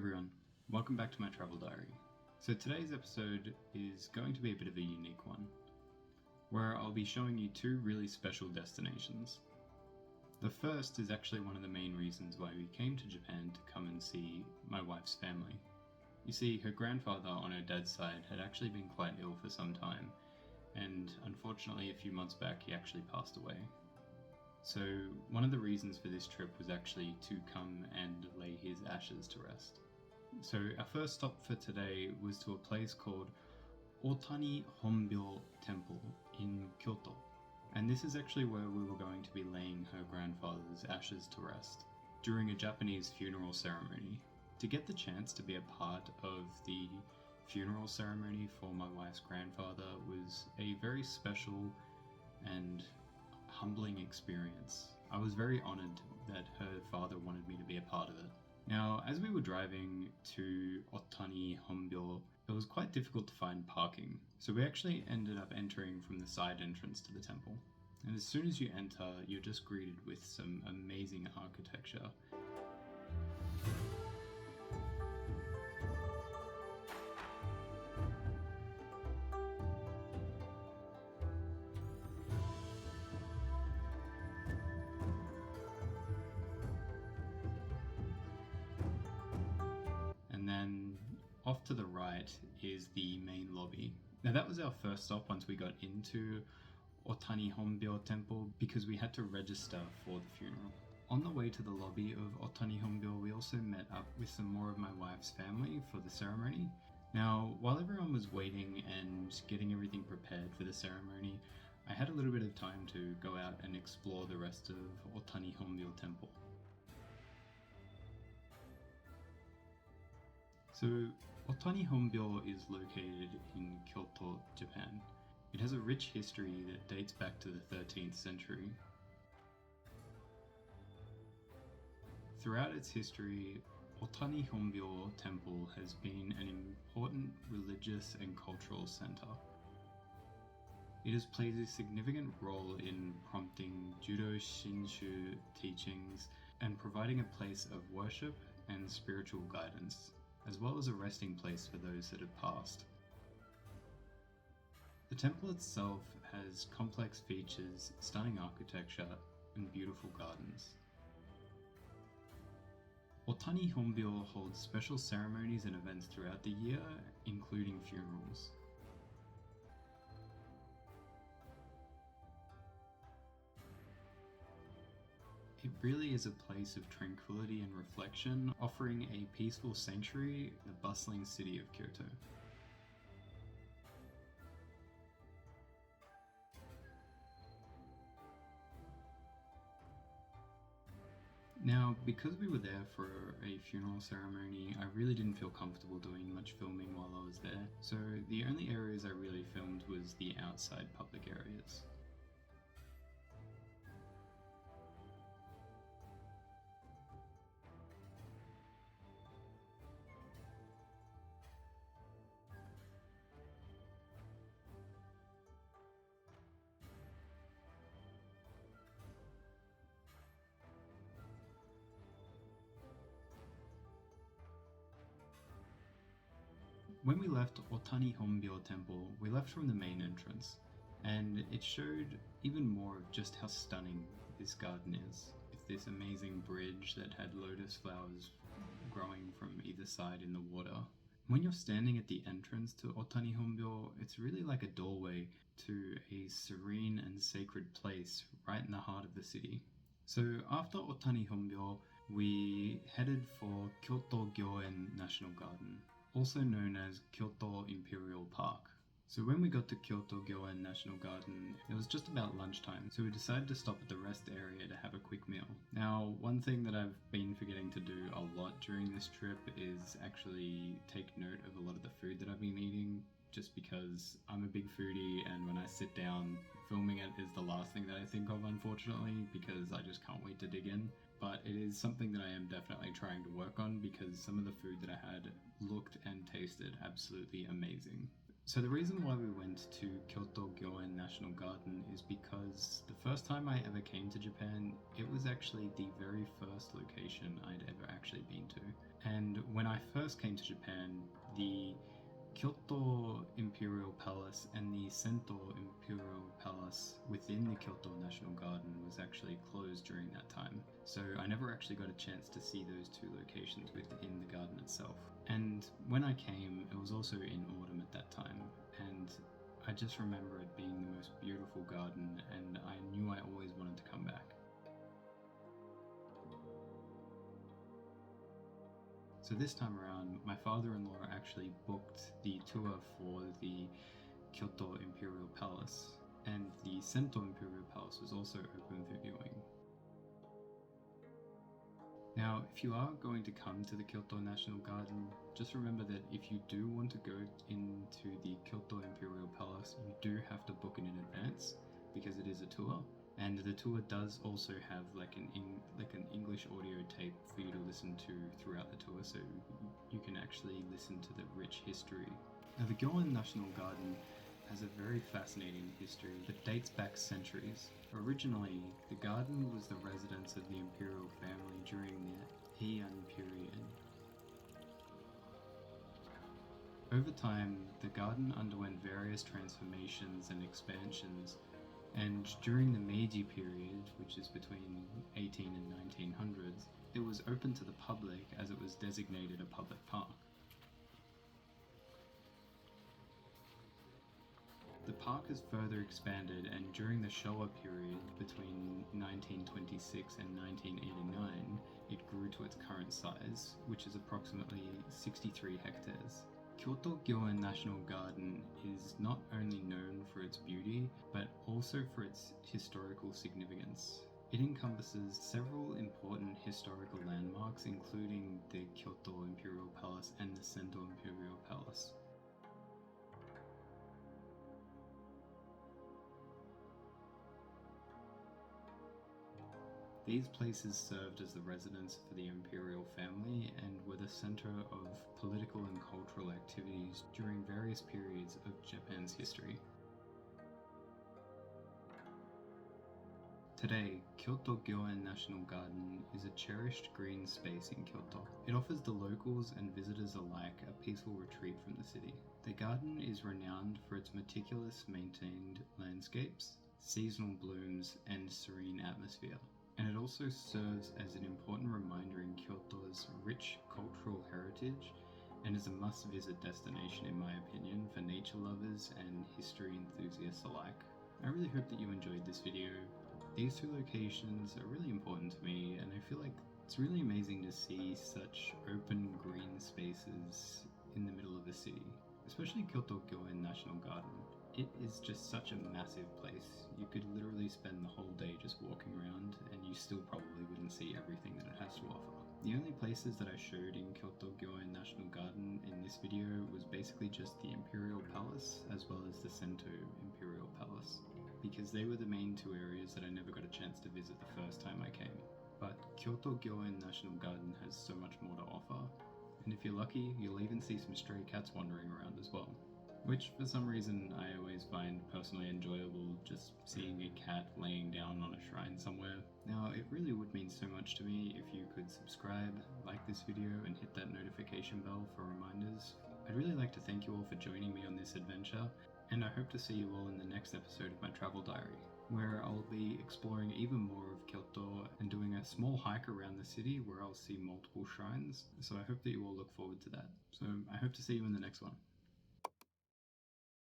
everyone, welcome back to my travel diary. So today's episode is going to be a bit of a unique one, where I'll be showing you two really special destinations. The first is actually one of the main reasons why we came to Japan to come and see my wife's family. You see, her grandfather on her dad's side had actually been quite ill for some time, and unfortunately a few months back he actually passed away. So one of the reasons for this trip was actually to come and lay his ashes to rest. So our first stop for today was to a place called Otani Hombyou Temple in Kyoto. And this is actually where we were going to be laying her grandfather's ashes to rest during a Japanese funeral ceremony. To get the chance to be a part of the funeral ceremony for my wife's grandfather was a very special and humbling experience. I was very honored that her father wanted me to be a part of it. Now, as we were driving to Otani Hombyou, it was quite difficult to find parking, so we actually ended up entering from the side entrance to the temple. And as soon as you enter, you're just greeted with some amazing architecture. And then off to the right is the main lobby. Now that was our first stop once we got into Otani Hombyou Temple because we had to register for the funeral. On the way to the lobby of Otani Hombyou, we also met up with some more of my wife's family for the ceremony. Now, while everyone was waiting and getting everything prepared for the ceremony, I had a little bit of time to go out and explore the rest of Otani Hombyou Temple. So, Otani Hombyou is located in Kyoto, Japan. It has a rich history that dates back to the 13th century. Throughout its history, Otani Hombyou Temple has been an important religious and cultural center. It has played a significant role in prompting Judo Shinshu teachings and providing a place of worship and spiritual guidance, as well as a resting place for those that have passed. The temple itself has complex features, stunning architecture, and beautiful gardens. Otani Hombyou holds special ceremonies and events throughout the year, including funerals. It really is a place of tranquility and reflection, offering a peaceful sanctuary in the bustling city of Kyoto. Now, because we were there for a funeral ceremony, I really didn't feel comfortable doing much filming while I was there, so the only areas I really filmed was the outside public areas. When we left Otani Hombyou Temple, we left from the main entrance, and it showed even more of just how stunning this garden is. With this amazing bridge that had lotus flowers growing from either side in the water. When you're standing at the entrance to Otani Hombyou, it's really like a doorway to a serene and sacred place right in the heart of the city. So after Otani Hombyou, we headed for Kyoto Gyoen National Garden, also known as Kyoto Imperial Park. So when we got to Kyoto Gyoen National Garden, it was just about lunchtime, so we decided to stop at the rest area to have a quick meal. Now, one thing that I've been forgetting to do a lot during this trip is actually take note of a lot of the food that I've been eating, just because I'm a big foodie and when I sit down, filming it is the last thing that I think of, unfortunately, because I just can't wait to dig in. But it is something that I am definitely trying to work on because some of the food that I had looked and tasted absolutely amazing. So the reason why we went to Kyoto Gyoen National Garden is because the first time I ever came to Japan, it was actually the very first location I'd ever actually been to. And when I first came to Japan, the Kyoto Imperial Palace and the Sento Imperial Palace within the Kyoto National Garden was actually closed during that time. So I never actually got a chance to see those two locations within the garden itself. And when I came, it was also in autumn at that time, and I just remember it being the most beautiful garden, and I knew I always wanted to come back. So this time around, my father-in-law actually booked the tour for the Kyoto Imperial Palace, and the Sento Imperial Palace was also open for viewing. Now, if you are going to come to the Kyoto National Garden, just remember that if you do want to go into the Kyoto Imperial Palace, you do have to book it in advance because it is a tour. And the tour does also have like an English audio tape for you to listen to throughout the tour, so you can actually listen to the rich history. Now, the Gyoen National Garden has a very fascinating history that dates back centuries. Originally, the garden was the residence of the imperial family during the Heian period. Over time, the garden underwent various transformations and expansions, and during the Meiji period, which is between 18 and 1900s, it was open to the public as it was designated a public park. The park has further expanded, and during the Showa period between 1926 and 1989, it grew to its current size, which is approximately 63 hectares. Kyoto Gyoen National Garden is not only known for its beauty, but also for its historical significance. It encompasses several important historical landmarks, including the Kyoto Imperial Palace and the Sento Imperial Palace. These places served as the residence for the imperial family and were the center of political and cultural activities during various periods of Japan's history. Today, Kyoto Gyoen National Garden is a cherished green space in Kyoto. It offers the locals and visitors alike a peaceful retreat from the city. The garden is renowned for its meticulous maintained landscapes, seasonal blooms, and serene atmosphere. And it also serves as an important reminder in Kyoto's rich cultural heritage and is a must-visit destination, in my opinion, for nature lovers and history enthusiasts alike. I really hope that you enjoyed this video. These two locations are really important to me, and I feel like it's really amazing to see such open green spaces in the middle of a city, especially Kyoto Gyoen National Garden. It is just such a massive place. You could literally spend the whole day just walking around and you still probably wouldn't see everything that it has to offer. The only places that I showed in Kyoto Gyoen National Garden in this video was basically just the Imperial Palace as well as the Sento Imperial Palace, because they were the main two areas that I never got a chance to visit the first time I came. But Kyoto Gyoen National Garden has so much more to offer, and if you're lucky, you'll even see some stray cats wandering around as well. Which, for some reason, I always find personally enjoyable, just seeing a cat laying down on a shrine somewhere. Now, it really would mean so much to me if you could subscribe, like this video, and hit that notification bell for reminders. I'd really like to thank you all for joining me on this adventure, and I hope to see you all in the next episode of my travel diary, where I'll be exploring even more of Kyoto and doing a small hike around the city where I'll see multiple shrines. So I hope that you all look forward to that. So I hope to see you in the next one.